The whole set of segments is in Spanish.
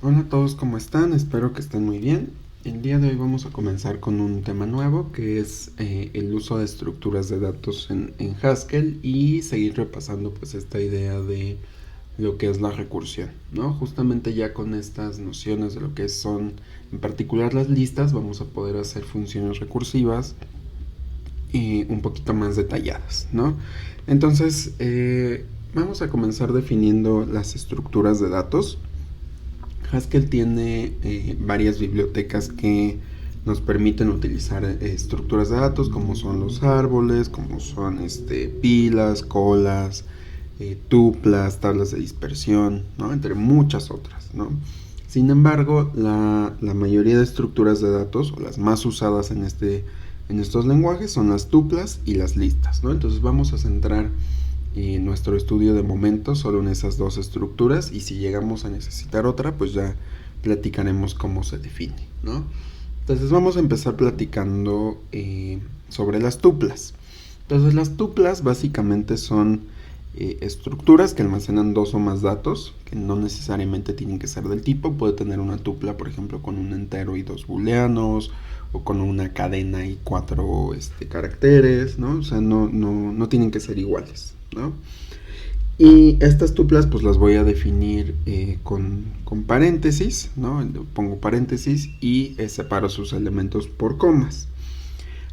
Hola a todos, ¿cómo están? Espero que estén muy bien. El día de hoy vamos a comenzar con un tema nuevo que es el uso de estructuras de datos en Haskell y seguir repasando pues esta idea de lo que es la recursión, ¿no? Justamente ya con estas nociones de lo que son en particular las listas vamos a poder hacer funciones recursivas un poquito más detalladas, ¿no? Entonces vamos a comenzar definiendo las estructuras de datos. Haskell tiene varias bibliotecas que nos permiten utilizar estructuras de datos como son los árboles, como son pilas, colas, tuplas, tablas de dispersión, ¿no? Entre muchas otras, ¿no? Sin embargo, la mayoría de estructuras de datos, o las más usadas en estos lenguajes, son las tuplas y las listas, ¿no? Entonces vamos a centrar nuestro estudio de momento solo en esas dos estructuras, y si llegamos a necesitar otra pues ya platicaremos cómo se define, ¿no? Entonces vamos a empezar platicando sobre las tuplas. Entonces las tuplas básicamente son estructuras que almacenan dos o más datos, que no necesariamente tienen que ser del tipo. Puede tener una tupla, por ejemplo, con un entero y dos booleanos, o con una cadena y cuatro caracteres, ¿no? O sea, no tienen que ser iguales, ¿no? Y estas tuplas pues las voy a definir con paréntesis, ¿no? Pongo paréntesis y separo sus elementos por comas.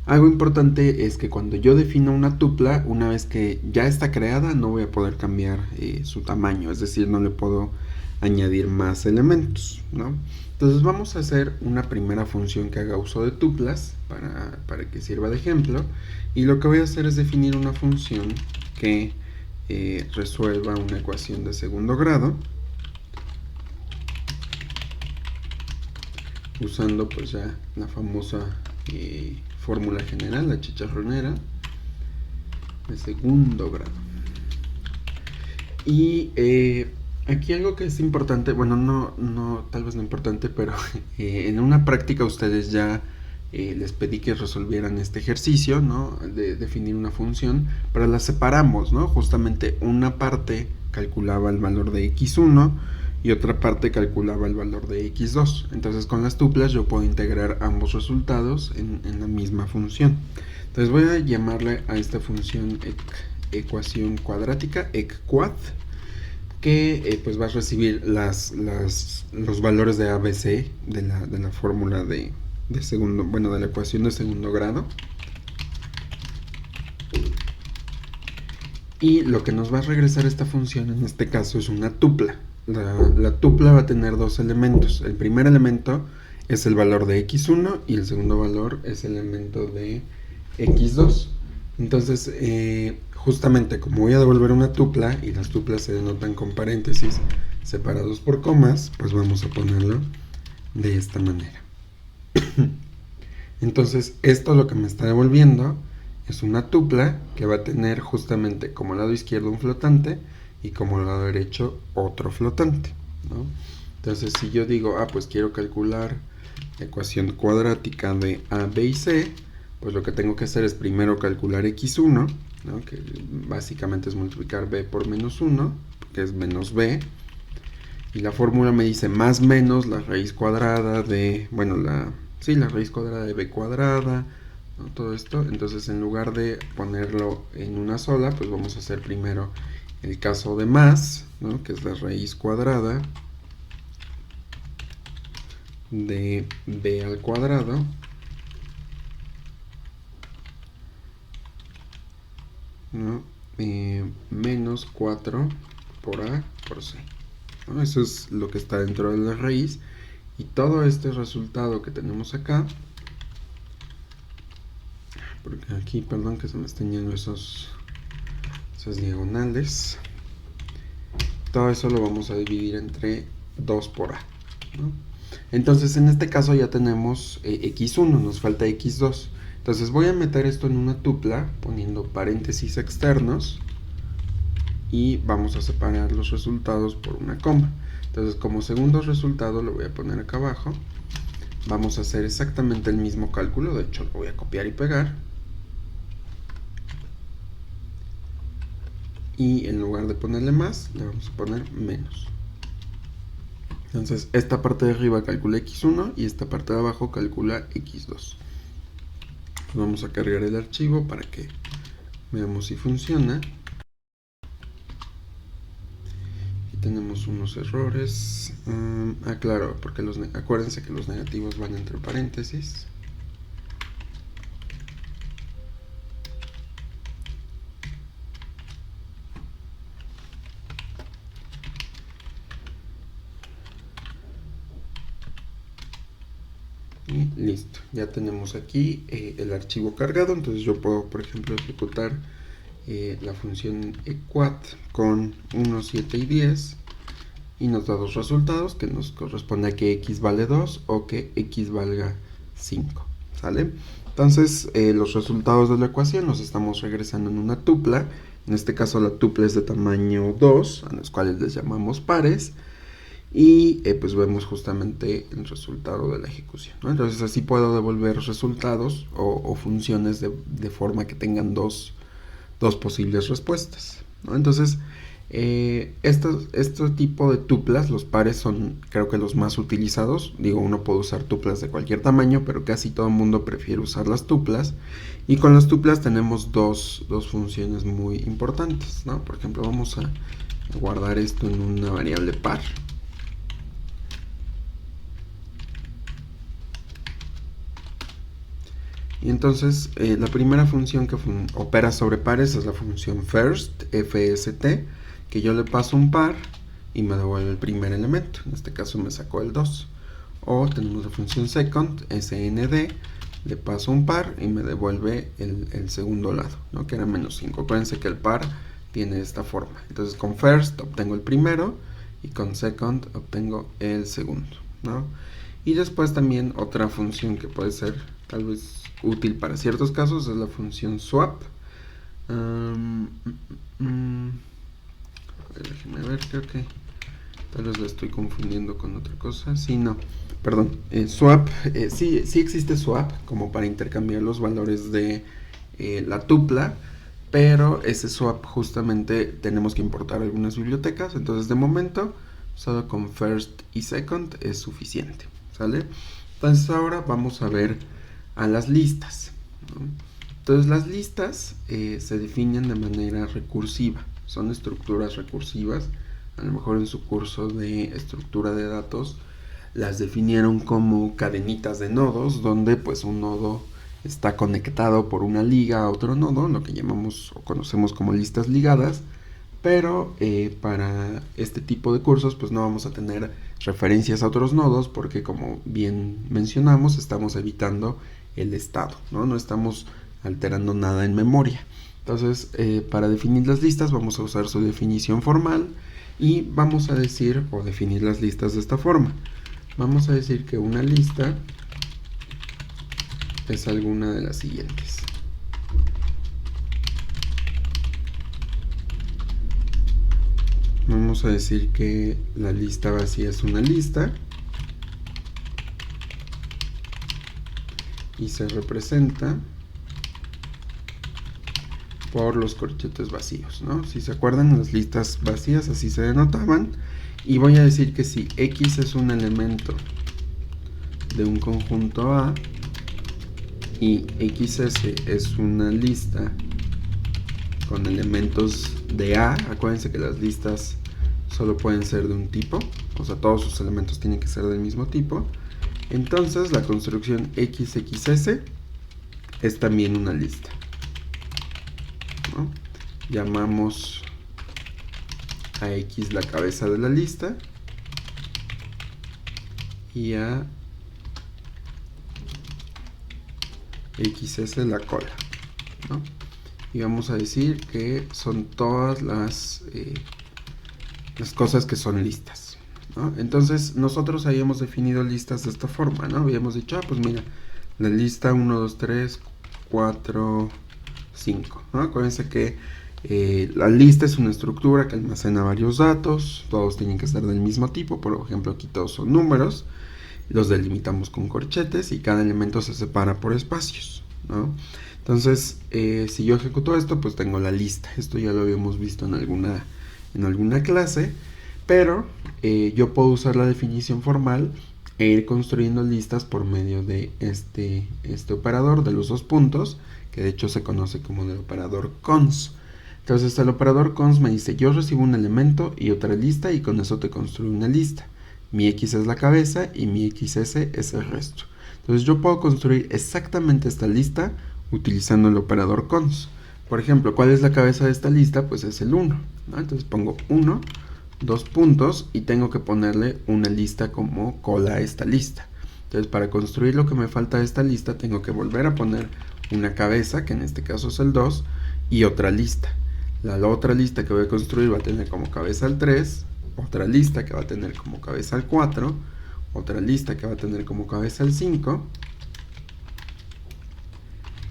Algo importante es que cuando yo defino una tupla, una vez que ya está creada, no voy a poder cambiar su tamaño, es decir, no le puedo añadir más elementos, ¿no? Entonces vamos a hacer una primera función que haga uso de tuplas para que sirva de ejemplo, y lo que voy a hacer es definir una función que resuelva una ecuación de segundo grado usando pues ya la famosa fórmula general, la chicharronera de segundo grado. Y aquí algo que es importante, bueno, tal vez no importante, pero en una práctica ustedes ya les pedí que resolvieran este ejercicio, ¿no? De definir una función, pero la separamos, ¿no? Justamente una parte calculaba el valor de x1 y otra parte calculaba el valor de x2. Entonces con las tuplas yo puedo integrar ambos resultados en la misma función. Entonces voy a llamarle a esta función ecuación cuadrática, eqcuad, que pues va a recibir los valores de ABC de la fórmula de segundo, bueno, de la ecuación de segundo grado. Y lo que nos va a regresar esta función en este caso es una tupla. La tupla va a tener dos elementos. El primer elemento es el valor de x1 y el segundo valor es el elemento de x2. Entonces, justamente como voy a devolver una tupla y las tuplas se denotan con paréntesis separados por comas, pues vamos a ponerlo de esta manera. Entonces, esto lo que me está devolviendo es una tupla que va a tener justamente como lado izquierdo un flotante y como lado derecho otro flotante, ¿no? Entonces, si yo digo, pues quiero calcular la ecuación cuadrática de A, B y C, pues lo que tengo que hacer es primero calcular x1, ¿no? Que básicamente es multiplicar b por menos 1, que es menos b, y la fórmula me dice más menos la raíz cuadrada de, bueno, la raíz cuadrada de b cuadrada, ¿no? Todo esto. Entonces, en lugar de ponerlo en una sola, pues vamos a hacer primero el caso de más, ¿no? Que es la raíz cuadrada de b al cuadrado ¿no? Menos 4 por a por c, ¿no? Eso es lo que está dentro de la raíz, y todo este resultado que tenemos acá, porque aquí, perdón que se me estén yendo esas diagonales, todo eso lo vamos a dividir entre 2 por a, ¿no? Entonces en este caso ya tenemos x1, nos falta x2. Entonces voy a meter esto en una tupla poniendo paréntesis externos y vamos a separar los resultados por una coma. Entonces, como segundo resultado lo voy a poner acá abajo. Vamos a hacer exactamente el mismo cálculo, de hecho lo voy a copiar y pegar, y en lugar de ponerle más le vamos a poner menos. Entonces esta parte de arriba calcula x1 y esta parte de abajo calcula x2. Vamos a cargar el archivo para que veamos si funciona. Aquí tenemos unos errores. Claro, porque acuérdense que los negativos van entre paréntesis. Y listo, ya tenemos aquí el archivo cargado. Entonces yo puedo, por ejemplo, ejecutar la función equat con 1, 7 y 10 y nos da dos resultados que nos corresponde a que x vale 2 o que x valga 5, ¿sale? Entonces los resultados de la ecuación los estamos regresando en una tupla. En este caso la tupla es de tamaño 2, a los cuales les llamamos pares. Y pues vemos justamente el resultado de la ejecución, ¿no? Entonces así puedo devolver resultados o funciones de forma que tengan dos posibles respuestas, ¿no? Entonces este tipo de tuplas, los pares, son creo que los más utilizados. Digo, uno puede usar tuplas de cualquier tamaño, pero casi todo el mundo prefiere usar las tuplas. Y con las tuplas tenemos dos funciones muy importantes, ¿no? Por ejemplo, vamos a guardar esto en una variable par. Y entonces la primera función que opera sobre pares es la función first, FST, que yo le paso un par y me devuelve el primer elemento. En este caso me sacó el 2. O tenemos la función second, SND, le paso un par y me devuelve el segundo lado, ¿no? Que era menos 5. Acuérdense que el par tiene esta forma. Entonces con first obtengo el primero y con second obtengo el segundo, ¿no? Y después también otra función que puede ser tal vez útil para ciertos casos es la función swap. Déjenme ver, creo que tal vez la estoy confundiendo con otra cosa. Sí, no, perdón. Swap, sí existe swap como para intercambiar los valores de la tupla, pero ese swap justamente tenemos que importar algunas bibliotecas. Entonces de momento solo con first y second es suficiente, ¿sale? Entonces ahora vamos a ver a las listas, ¿no? Entonces las listas se definen de manera recursiva, son estructuras recursivas. A lo mejor en su curso de estructura de datos las definieron como cadenitas de nodos, donde pues un nodo está conectado por una liga a otro nodo, lo que llamamos o conocemos como listas ligadas. Pero para este tipo de cursos pues no vamos a tener referencias a otros nodos, porque como bien mencionamos estamos evitando el estado, no estamos alterando nada en memoria. Entonces para definir las listas vamos a usar su definición formal y vamos a decir o definir las listas de esta forma. Vamos a decir que una lista es alguna de las siguientes. Vamos a decir que la lista vacía es una lista y se representa por los corchetes vacíos, ¿no? Si se acuerdan, las listas vacías así se denotaban. Y voy a decir que si X es un elemento de un conjunto A y XS es una lista con elementos de A, acuérdense que las listas solo pueden ser de un tipo, o sea, todos sus elementos tienen que ser del mismo tipo. Entonces la construcción XXS es también una lista, ¿no? Llamamos a X la cabeza de la lista y a XS la cola, ¿no? Y vamos a decir que son todas las cosas que son listas, ¿no? Entonces nosotros habíamos definido listas de esta forma, ¿no? Habíamos dicho, pues mira, la lista 1, 2, 3, 4, 5, ¿no? Acuérdense que la lista es una estructura que almacena varios datos, todos tienen que ser del mismo tipo. Por ejemplo, aquí todos son números, los delimitamos con corchetes y cada elemento se separa por espacios, ¿no? Entonces si yo ejecuto esto, pues tengo la lista. Esto ya lo habíamos visto en alguna clase, Pero yo puedo usar la definición formal e ir construyendo listas por medio de este operador de los dos puntos, que de hecho se conoce como el operador cons. Entonces el operador cons me dice, yo recibo un elemento y otra lista, y con eso te construyo una lista. Mi x es la cabeza y mi xs es el resto. Entonces yo puedo construir exactamente esta lista utilizando el operador cons. Por ejemplo, ¿cuál es la cabeza de esta lista? Pues es el 1, ¿no? Entonces pongo 1, 2 puntos, y tengo que ponerle una lista como cola a esta lista. Entonces para construir lo que me falta de esta lista tengo que volver a poner una cabeza, que en este caso es el 2, y otra lista. La otra lista que voy a construir va a tener como cabeza el 3, otra lista que va a tener como cabeza el 4, otra lista que va a tener como cabeza el 5.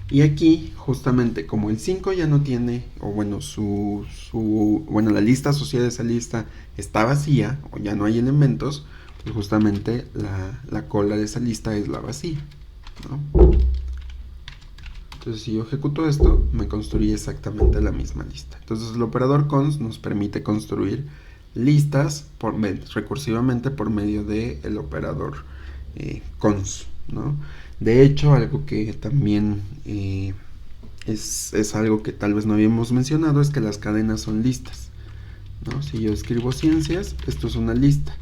Y aquí, justamente, como el 5 ya no tiene, o bueno, la lista asociada a esa lista está vacía, o ya no hay elementos, pues justamente la cola de esa lista es la vacía, ¿no? Entonces, si yo ejecuto esto, me construye exactamente la misma lista. Entonces, el operador cons nos permite construir listas recursivamente por medio del operador cons, ¿no? De hecho, algo que también es algo que tal vez no habíamos mencionado, es que las cadenas son listas, ¿no? Si yo escribo ciencias, esto es una lista.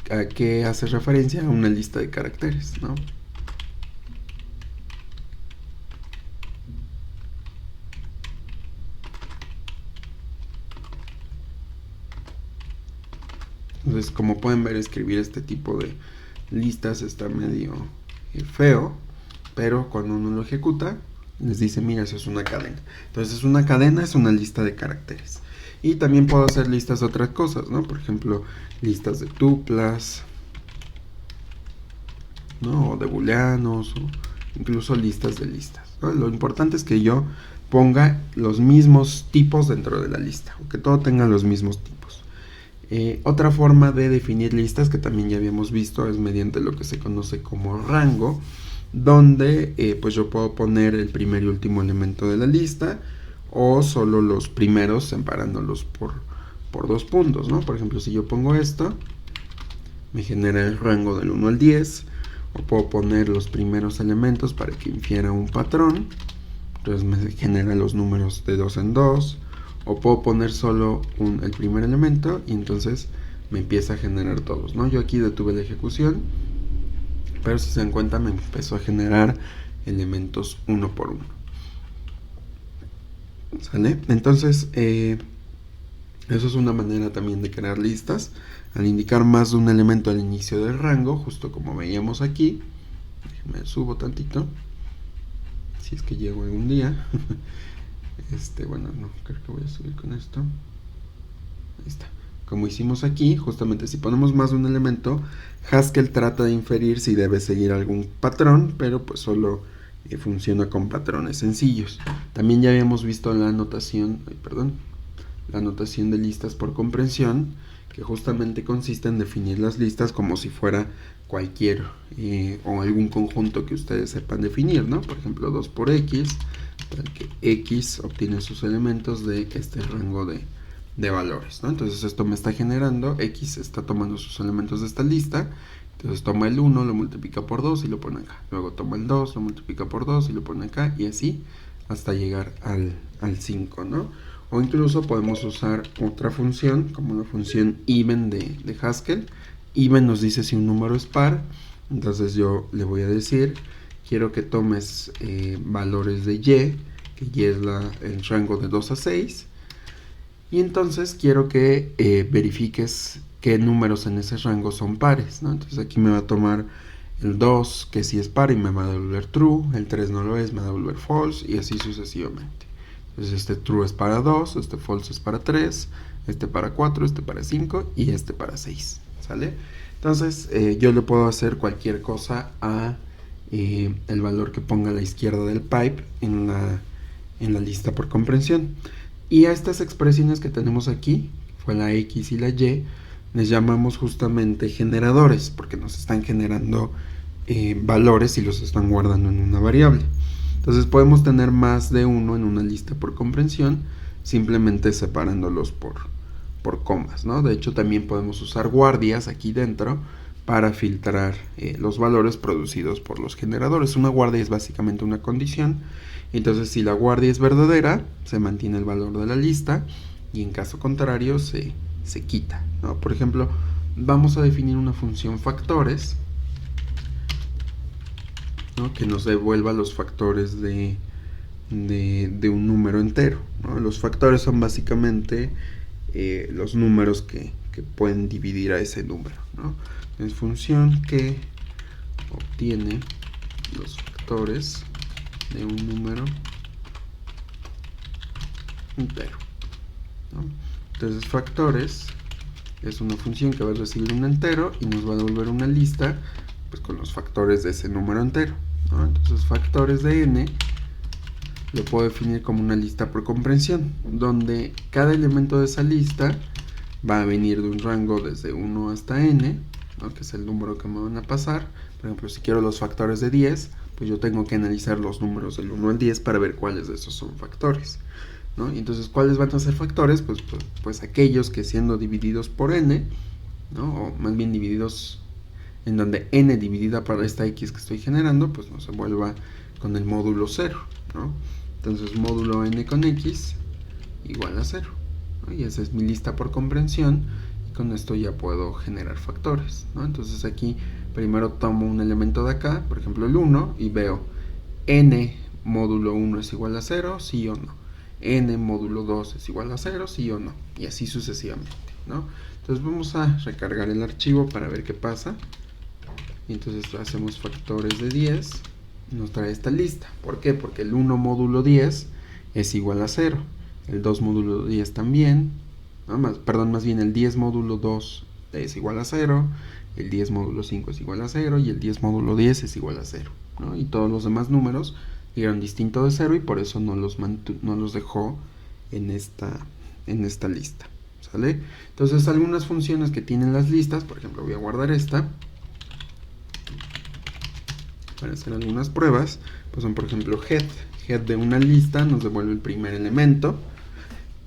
¿A qué hace referencia? A una lista de caracteres, ¿no? Entonces, como pueden ver, escribir este tipo de listas está medio feo, pero cuando uno lo ejecuta, les dice, mira, eso es una cadena. Entonces, una cadena es una lista de caracteres. Y también puedo hacer listas de otras cosas, ¿no? Por ejemplo, listas de tuplas, ¿no? O de booleanos, o incluso listas de listas, ¿no? Lo importante es que yo ponga los mismos tipos dentro de la lista, o que todo tenga los mismos tipos. Otra forma de definir listas, que también ya habíamos visto, es mediante lo que se conoce como rango, donde pues yo puedo poner el primer y último elemento de la lista, o solo los primeros separándolos por 2 puntos, ¿no? Por ejemplo, si yo pongo esto, me genera el rango del 1 al 10, o puedo poner los primeros elementos para que infiera un patrón, entonces me genera los números de 2 en 2, o puedo poner solo el primer elemento y entonces me empieza a generar todos, ¿no? Yo aquí detuve la ejecución, pero si se dan cuenta me empezó a generar elementos uno por uno. ¿Sale? Entonces, eso es una manera también de crear listas. Al indicar más de un elemento al inicio del rango, justo como veíamos aquí, me subo tantito, si es que llego algún día. Bueno, no, creo que voy a subir con esto. Ahí está. Como hicimos aquí, justamente si ponemos más de un elemento, Haskell trata de inferir si debe seguir algún patrón, pero pues solo funciona con patrones sencillos. También ya habíamos visto la anotación, la anotación de listas por comprensión, que justamente consiste en definir las listas como si fuera cualquier o algún conjunto que ustedes sepan definir, ¿no? Por ejemplo, 2 por x, para que x obtiene sus elementos de este rango de valores, ¿no? Entonces esto me está generando, x está tomando sus elementos de esta lista, entonces toma el 1, lo multiplica por 2 y lo pone acá, luego toma el 2, lo multiplica por 2 y lo pone acá, y así hasta llegar al 5, ¿no? O incluso podemos usar otra función, como la función even de Haskell. Even nos dice si un número es par, entonces yo le voy a decir, quiero que tomes valores de y, que y es el rango de 2 a 6, y entonces quiero que verifiques qué números en ese rango son pares, ¿no? Entonces aquí me va a tomar el 2, que sí es par, y me va a devolver true, el 3 no lo es, me va a devolver false, y así sucesivamente. Entonces este true es para 2, este false es para 3, este para 4, este para 5 y este para 6, ¿sale? Entonces yo le puedo hacer cualquier cosa a el valor que ponga a la izquierda del pipe en la lista por comprensión. Y a estas expresiones que tenemos aquí, fue la X y la Y, les llamamos justamente generadores, porque nos están generando valores y los están guardando en una variable. Entonces podemos tener más de uno en una lista por comprensión, simplemente separándolos por comas, ¿no? De hecho, también podemos usar guardias aquí dentro para filtrar los valores producidos por los generadores. Una guardia es básicamente una condición. Entonces, si la guardia es verdadera, se mantiene el valor de la lista, y en caso contrario se quita, ¿no? Por ejemplo, vamos a definir una función factores, ¿no? Que nos devuelva los factores de un número entero, ¿no? Los factores son básicamente los números que pueden dividir a ese número, ¿no? Es función que obtiene los factores de un número entero, ¿no? Entonces factores es una función que va a recibir un entero y nos va a devolver una lista pues con los factores de ese número entero, ¿no? Entonces factores de n lo puedo definir como una lista por comprensión, donde cada elemento de esa lista va a venir de un rango desde 1 hasta n, ¿no? Que es el número que me van a pasar. Por ejemplo, si quiero los factores de 10, pues yo tengo que analizar los números del 1 al 10 para ver cuáles de esos son factores, ¿no? Y entonces, ¿cuáles van a ser factores? Pues aquellos que siendo divididos por n, ¿no? O más bien divididos en donde n dividida por esta x que estoy generando, pues no se vuelva con el módulo 0, ¿no? Entonces, módulo n con x igual a 0, ¿no? Y esa es mi lista por comprensión, y con esto ya puedo generar factores, ¿no? Entonces aquí primero tomo un elemento de acá, por ejemplo el 1, y veo n módulo 1 es igual a 0, sí o no. N módulo 2 es igual a 0, sí o no. Y así sucesivamente, ¿no? Entonces vamos a recargar el archivo para ver qué pasa. Y entonces hacemos factores de 10. Nos trae esta lista. ¿Por qué? Porque el 1 módulo 10 es igual a 0. El 2 módulo 10 también. ¿No? Más bien el 10 módulo 2 es igual a 0. El 10 módulo 5 es igual a 0. Y el 10 módulo 10 es igual a 0, ¿no? Y todos los demás números dieron distinto de 0, y por eso no los dejó en esta lista, ¿sale? Entonces, algunas funciones que tienen las listas, por ejemplo, voy a guardar esta para hacer algunas pruebas, pues son, por ejemplo, head de una lista nos devuelve el primer elemento,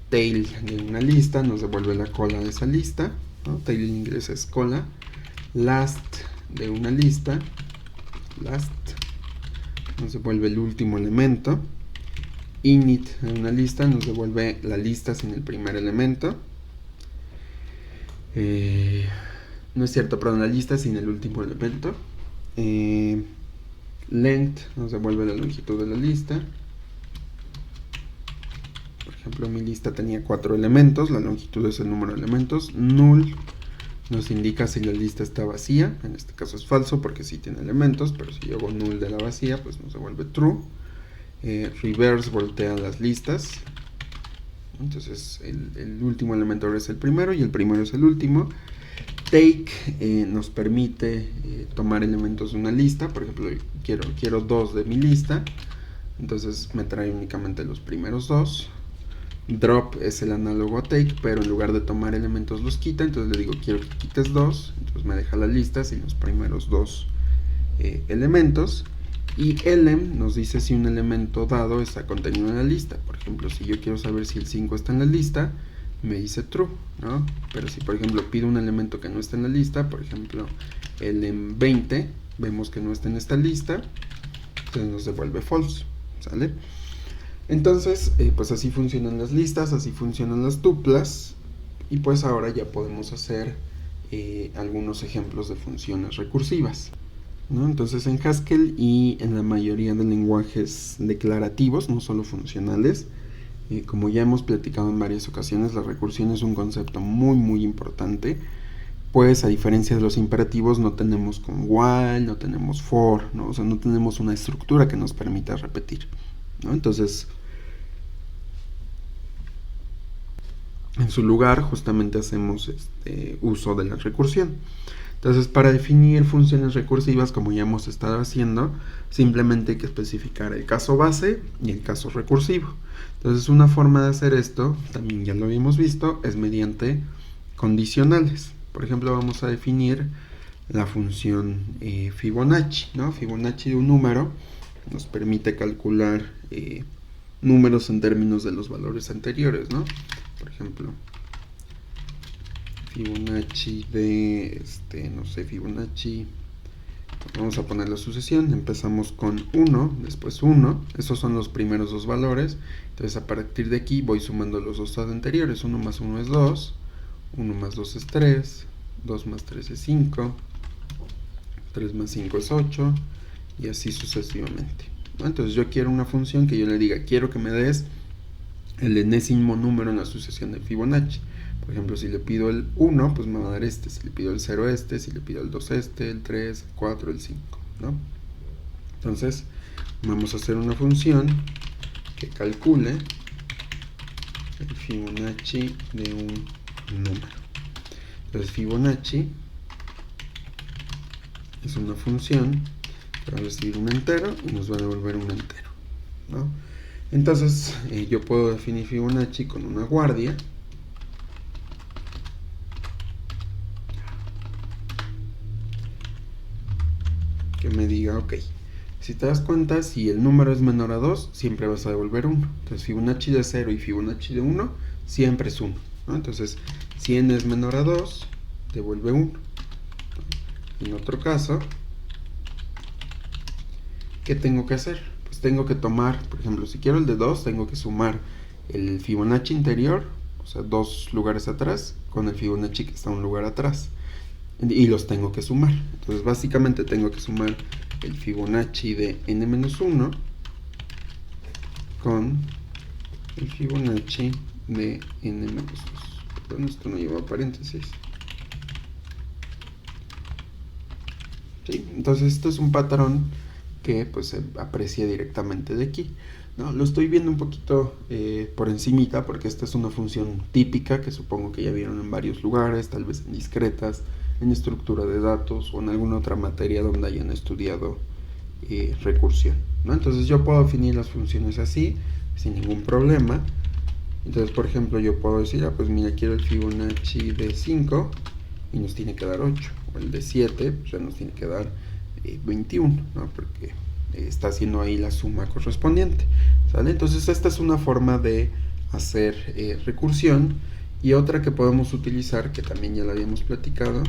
tail de una lista nos devuelve la cola de esa lista, ¿no? Tail en inglés es cola. Last de una lista, last nos devuelve el último elemento. Init de una lista nos devuelve la lista sin el primer elemento. No es cierto, perdón, la lista sin el último elemento. Length nos devuelve la longitud de la lista. Por ejemplo, mi lista tenía 4 elementos, la longitud es el número de elementos. Null nos indica si la lista está vacía, en este caso es falso porque sí tiene elementos, pero si yo hago null de la vacía, pues nos devuelve true. Reverse voltea las listas, entonces el último elemento ahora es el primero y el primero es el último. Take nos permite tomar elementos de una lista, por ejemplo, quiero 2 de mi lista, entonces me trae únicamente los primeros 2. Drop es el análogo a take, pero en lugar de tomar elementos los quita, entonces le digo quiero que quites 2, entonces me deja la lista sin los primeros 2 elementos. Y elem nos dice si un elemento dado está contenido en la lista. Por ejemplo, si yo quiero saber si el 5 está en la lista, me dice true, ¿no? Pero si por ejemplo pido un elemento que no está en la lista, por ejemplo elem 20, vemos que no está en esta lista, entonces nos devuelve false, ¿sale? Entonces, pues así funcionan las listas, así funcionan las tuplas, y pues ahora ya podemos hacer algunos ejemplos de funciones recursivas, ¿no? Entonces en Haskell y en la mayoría de lenguajes declarativos, no solo funcionales, como ya hemos platicado en varias ocasiones, la recursión es un concepto muy importante, pues a diferencia de los imperativos no tenemos con while, no tenemos for, ¿no? O sea, no tenemos una estructura que nos permita repetir, ¿no? Entonces, en su lugar justamente hacemos uso de la recursión. Entonces, para definir funciones recursivas, como ya hemos estado haciendo, simplemente hay que especificar el caso base y el caso recursivo. Entonces, una forma de hacer esto, también ya lo habíamos visto, es mediante condicionales. Por ejemplo, vamos a definir la función Fibonacci, ¿no? Fibonacci de un número nos permite calcular números en términos de los valores anteriores, ¿no? Por ejemplo, Fibonacci de, no sé, Fibonacci, vamos a poner la sucesión, empezamos con 1, después 1, esos son los primeros dos valores, entonces a partir de aquí voy sumando los dos anteriores, 1 más 1 es 2, 1 más 2 es 3, 2 más 3 es 5, 3 más 5 es 8, y así sucesivamente. Entonces yo quiero una función que yo le diga, quiero que me des el enésimo número en la sucesión de Fibonacci. Por ejemplo, si le pido el 1, pues me va a dar este, si le pido el 0 este, si le pido el 2 este, el 3, el 4, el 5, ¿no? Entonces, vamos a hacer una función que calcule el Fibonacci de un número. Entonces, Fibonacci es una función que va a recibir un entero y nos va a devolver un entero, ¿no? Entonces, yo puedo definir Fibonacci con una guardia que me diga, ok, si te das cuenta, si el número es menor a 2, siempre vas a devolver 1. Entonces, Fibonacci de 0 y Fibonacci de 1 siempre es 1, ¿no? Entonces, si n es menor a 2, devuelve 1. En otro caso, ¿qué tengo que hacer? Pues tengo que tomar, por ejemplo, si quiero el de 2, tengo que sumar el Fibonacci interior, o sea, 2 lugares atrás, con el Fibonacci que está un lugar atrás. Y los tengo que sumar. Entonces, básicamente tengo que sumar el Fibonacci de n-1 con el Fibonacci de n-2. Perdón, esto no lleva paréntesis. ¿Sí? Entonces, esto es un patrón que pues se aprecia directamente de aquí, ¿no? Lo estoy viendo un poquito por encimita porque esta es una función típica que supongo que ya vieron en varios lugares, tal vez en discretas, en estructura de datos o en alguna otra materia donde hayan estudiado recursión, ¿no? Entonces yo puedo definir las funciones así sin ningún problema. Entonces, por ejemplo, yo puedo decir, pues mira, quiero el Fibonacci de 5 y nos tiene que dar 8, o el de 7, pues ya nos tiene que dar 21, ¿no? Porque está haciendo ahí la suma correspondiente, ¿sale? Entonces esta es una forma de hacer recursión, y otra que podemos utilizar, que también ya la habíamos platicado,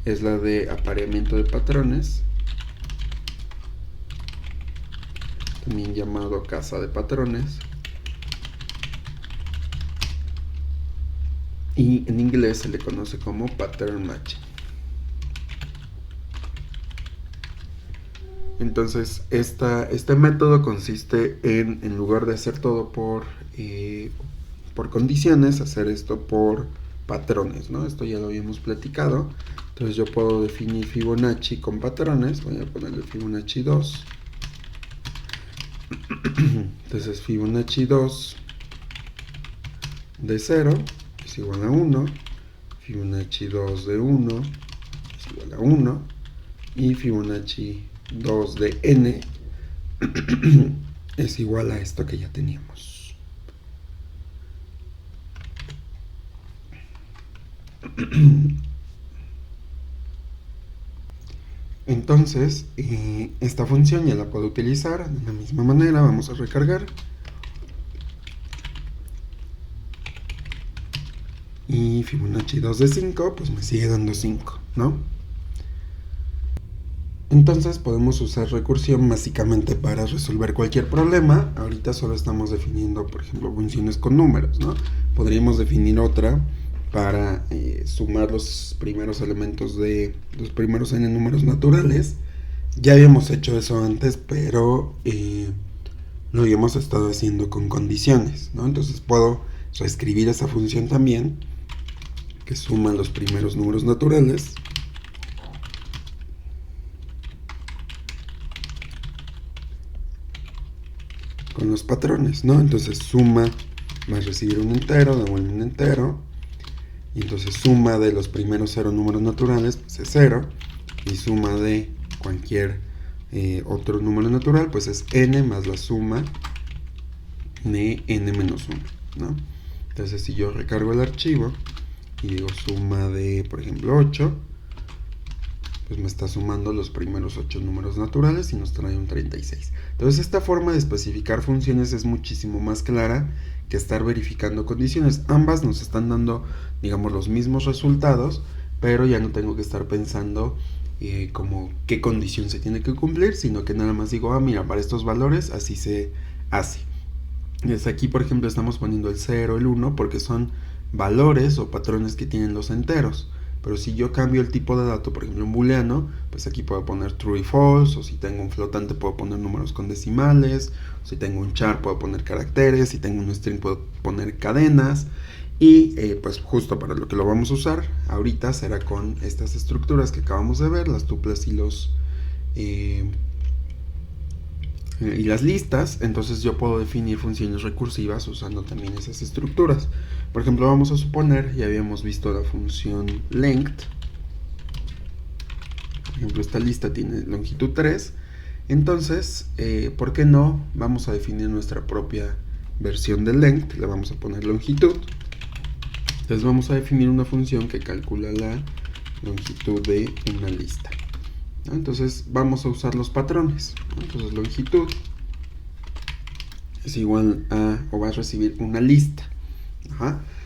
es la de apareamiento de patrones, también llamado casa de patrones, y en inglés se le conoce como pattern matching. Entonces, este método consiste en lugar de hacer todo por condiciones, hacer esto por patrones, ¿no? Esto ya lo habíamos platicado. Entonces yo puedo definir Fibonacci con patrones. Voy a ponerle Fibonacci 2. Entonces Fibonacci 2 de 0 es igual a 1. Fibonacci 2 de 1 es igual a 1. Y Fibonacci 2 de n es igual a esto que ya teníamos. Entonces, esta función ya la puedo utilizar de la misma manera. Vamos a recargar. Y Fibonacci 2 de 5, pues me sigue dando 5, ¿no? Entonces podemos usar recursión básicamente para resolver cualquier problema. Ahorita solo estamos definiendo, por ejemplo, funciones con números, ¿no? Podríamos definir otra para sumar los primeros elementos de los primeros n números naturales. Ya habíamos hecho eso antes, pero lo habíamos estado haciendo con condiciones, ¿no? Entonces puedo reescribir esa función también, que suma los primeros números naturales con los patrones, ¿no? Entonces suma va a recibir un entero, devuelve un entero, y entonces suma de los primeros 0 números naturales pues es 0, y suma de cualquier otro número natural pues es n más la suma de n menos 1, ¿no? Entonces si yo recargo el archivo y digo suma de, por ejemplo, 8, pues me está sumando los primeros 8 números naturales y nos trae un 36. Entonces esta forma de especificar funciones es muchísimo más clara que estar verificando condiciones. Ambas nos están dando, digamos, los mismos resultados, pero ya no tengo que estar pensando como qué condición se tiene que cumplir, sino que nada más digo, mira, para estos valores así se hace. Desde aquí, por ejemplo, estamos poniendo el 0, el 1, porque son valores o patrones que tienen los enteros. Pero si yo cambio el tipo de dato, por ejemplo, un booleano, pues aquí puedo poner true y false, o si tengo un flotante puedo poner números con decimales, o si tengo un char puedo poner caracteres, si tengo un string puedo poner cadenas, y pues justo para lo que lo vamos a usar ahorita será con estas estructuras que acabamos de ver, las tuplas y las listas. Entonces yo puedo definir funciones recursivas usando también esas estructuras. Por ejemplo, vamos a suponer, ya habíamos visto la función length. Por ejemplo, esta lista tiene longitud 3. Entonces, ¿por qué no? Vamos a definir nuestra propia versión de length. Le vamos a poner longitud. Entonces vamos a definir una función que calcula la longitud de una lista. Entonces vamos a usar los patrones. Entonces longitud es igual a, o va a recibir una lista.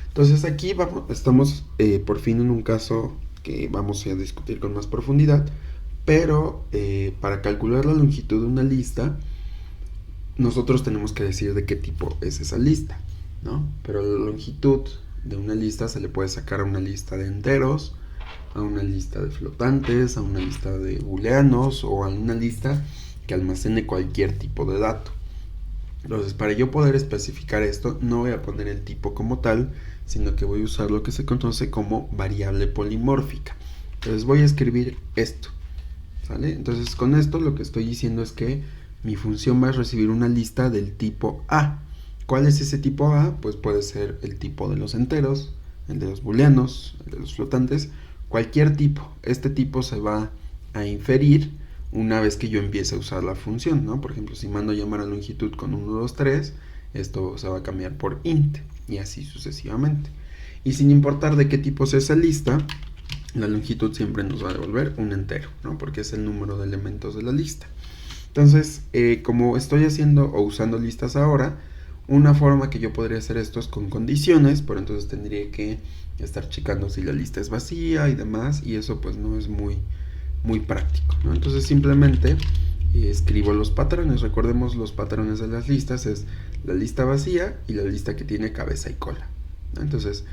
Entonces aquí estamos por fin en un caso que vamos a discutir con más profundidad, pero para calcular la longitud de una lista nosotros tenemos que decir de qué tipo es esa lista, ¿no? Pero la longitud de una lista se le puede sacar a una lista de enteros, a una lista de flotantes, a una lista de booleanos o a una lista que almacene cualquier tipo de dato. Entonces, para yo poder especificar esto, no voy a poner el tipo como tal, sino que voy a usar lo que se conoce como variable polimórfica. Entonces voy a escribir esto, ¿sale? Entonces con esto lo que estoy diciendo es que mi función va a recibir una lista del tipo A. ¿Cuál es ese tipo A? Pues puede ser el tipo de los enteros, el de los booleanos, el de los flotantes, cualquier tipo. Este tipo se va a inferir una vez que yo empiece a usar la función, ¿no? Por ejemplo, si mando a llamar a longitud con 1, 2, 3, esto se va a cambiar por int, y así sucesivamente. Y sin importar de qué tipo sea esa lista, la longitud siempre nos va a devolver un entero, ¿no? Porque es el número de elementos de la lista. Entonces, como estoy haciendo o usando listas ahora, una forma que yo podría hacer esto es con condiciones, pero entonces tendría que estar checando si la lista es vacía y demás, y eso pues no es muy práctico, ¿no? Entonces simplemente escribo los patrones. Recordemos, los patrones de las listas es la lista vacía y la lista que tiene cabeza y cola, ¿no? Entonces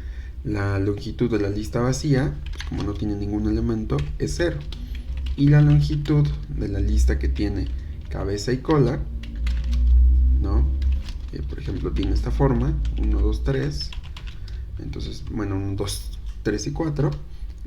la longitud de la lista vacía, pues como no tiene ningún elemento, es 0, y la longitud de la lista que tiene cabeza y cola, ¿no? Por ejemplo tiene esta forma, 1, 2, 3, entonces, bueno, 1, 2, 3 y 4,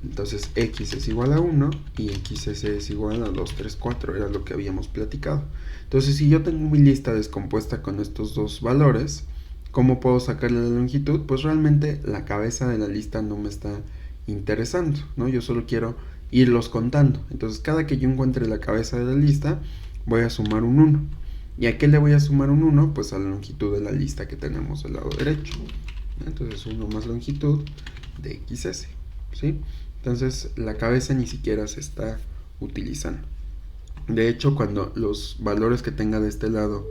entonces x es igual a 1 y xs es igual a 2, 3, 4, era lo que habíamos platicado. Entonces, si yo tengo mi lista descompuesta con estos dos valores, ¿cómo puedo sacarle la longitud? Pues realmente la cabeza de la lista no me está interesando, ¿no? Yo solo quiero irlos contando. Entonces, cada que yo encuentre la cabeza de la lista, voy a sumar un 1. ¿Y a qué le voy a sumar un 1? Pues a la longitud de la lista que tenemos del lado derecho. Entonces 1 más longitud de xs, ¿sí? Entonces la cabeza ni siquiera se está utilizando. De hecho, cuando los valores que tenga de este lado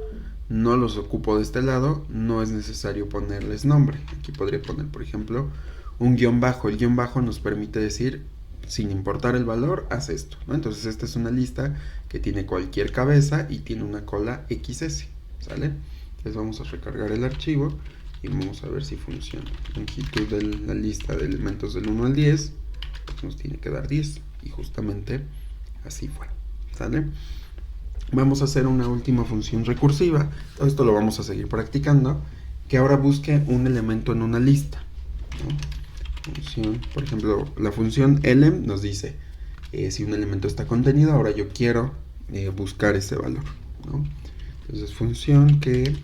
no los ocupo de este lado, no es necesario ponerles nombre. Aquí podría poner, por ejemplo, un guión bajo. El guión bajo nos permite decir, sin importar el valor, haz esto, ¿no? Entonces esta es una lista que tiene cualquier cabeza y tiene una cola xs, ¿sale? Entonces vamos a recargar el archivo y vamos a ver si funciona. Longitud de la lista de elementos del 1 al 10, pues nos tiene que dar 10, y justamente así fue, ¿sale? Vamos a hacer una última función recursiva. Todo esto lo vamos a seguir practicando, que ahora busque un elemento en una lista, ¿no? Función, por ejemplo, la función elem nos dice si un elemento está contenido. Ahora yo quiero buscar ese valor, ¿no? Entonces función que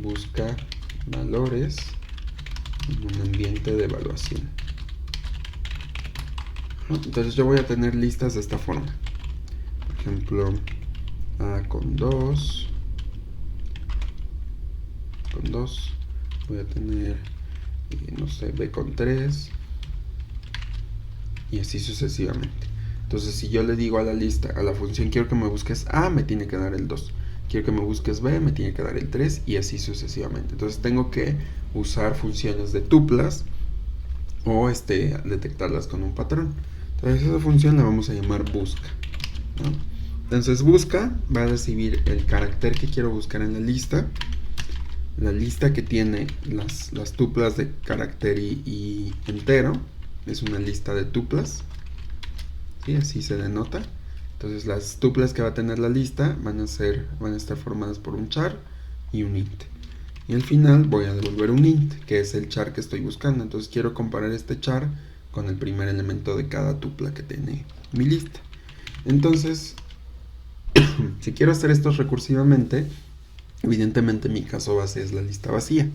busca valores en un ambiente de evaluación, ¿no? Entonces yo voy a tener listas de esta forma. Por ejemplo, A con 2, voy a tener, no sé, B con 3, y así sucesivamente. Entonces, si yo le digo a la lista, a la función, quiero que me busques A, me tiene que dar el 2. Quiero que me busques B, me tiene que dar el 3 y así sucesivamente. Entonces, tengo que usar funciones de tuplas o detectarlas con un patrón. Entonces, esa función la vamos a llamar busca, ¿no? Entonces, busca va a recibir el carácter que quiero buscar en la lista que tiene las tuplas de carácter y entero. Es una lista de tuplas, ¿sí? Así se denota. Entonces las tuplas que va a tener la lista van a estar formadas por un char y un int. Y al final voy a devolver un int, que es el char que estoy buscando. Entonces quiero comparar este char con el primer elemento de cada tupla que tiene mi lista. Entonces, si quiero hacer esto recursivamente, evidentemente mi caso base es la lista vacía,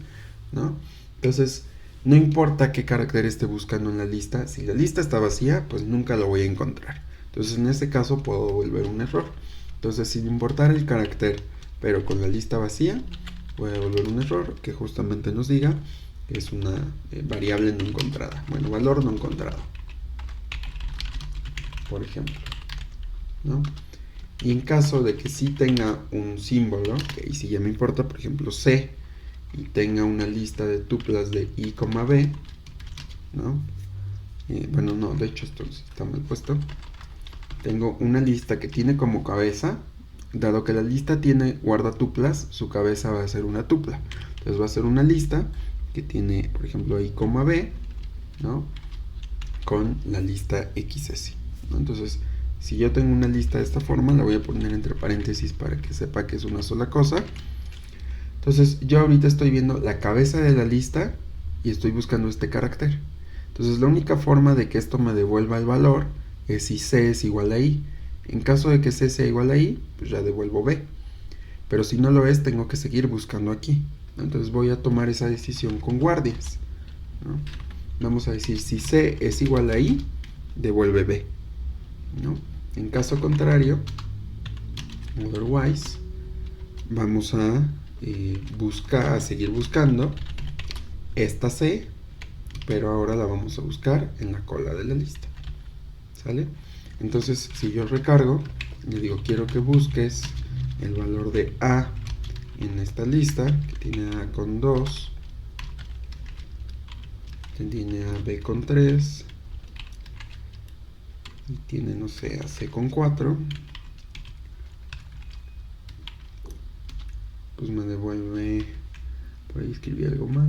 ¿no? Entonces, no importa qué carácter esté buscando en la lista, si la lista está vacía, pues nunca lo voy a encontrar. Entonces, en este caso puedo devolver un error. Entonces, sin importar el carácter, pero con la lista vacía, voy a devolver un error que justamente nos diga que es una variable no encontrada. Bueno, valor no encontrado, por ejemplo, ¿no? Y en caso de que sí tenga un símbolo, que ahí sí ya me importa, por ejemplo C, y tenga una lista de tuplas de I, B, ¿no? Bueno, no, de hecho esto está mal puesto. Tengo una lista que tiene como cabeza, dado que la lista guarda tuplas, su cabeza va a ser una tupla. Entonces va a ser una lista que tiene, por ejemplo, I, B, ¿no? Con la lista XS, ¿no? Entonces, si yo tengo una lista de esta forma, la voy a poner entre paréntesis para que sepa que es una sola cosa. Entonces, yo ahorita estoy viendo la cabeza de la lista y estoy buscando este carácter. Entonces, la única forma de que esto me devuelva el valor es si C es igual a I. En caso de que C sea igual a I, pues ya devuelvo B. Pero si no lo es, tengo que seguir buscando aquí, ¿no? Entonces, voy a tomar esa decisión con guardias, ¿no? Vamos a decir, si C es igual a I, devuelve B, ¿no? En caso contrario, otherwise, vamos a seguir buscando esta C, pero ahora la vamos a buscar en la cola de la lista, ¿sale? Entonces, si yo recargo, le digo, quiero que busques el valor de A en esta lista, que tiene A con 2, que tiene a B con 3, y tiene, no sé, a C con 4, pues me devuelve, por ahí escribí algo mal,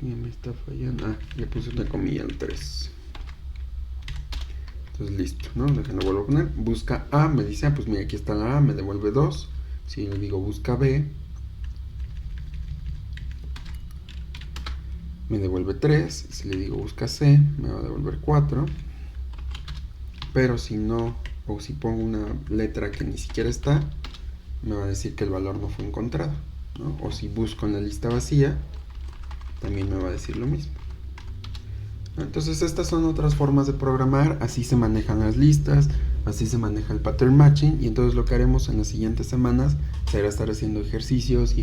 ya me está fallando, le puse una comilla al 3. Entonces listo, ¿no? Déjenlo vuelvo a poner. Busca A, me dice, pues mira, aquí está la A, me devuelve 2. Si le digo busca B, me devuelve 3. Si le digo busca C, me va a devolver 4. Pero si no, o si pongo una letra que ni siquiera está, me va a decir que el valor no fue encontrado, ¿no? O si busco en la lista vacía, también me va a decir lo mismo. Entonces estas son otras formas de programar, así se manejan las listas, así se maneja el pattern matching, y entonces lo que haremos en las siguientes semanas será estar haciendo ejercicios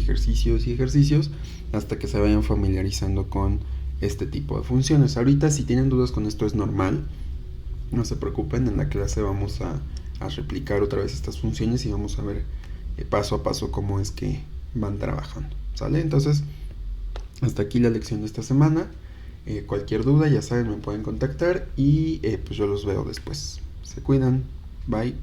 hasta que se vayan familiarizando con este tipo de funciones. Ahorita si tienen dudas con esto es normal, no se preocupen, en la clase vamos a replicar otra vez estas funciones y vamos a ver paso a paso cómo es que van trabajando, ¿sale? Entonces hasta aquí la lección de esta semana. Cualquier duda, ya saben, me pueden contactar y pues yo los veo después. Se cuidan. Bye.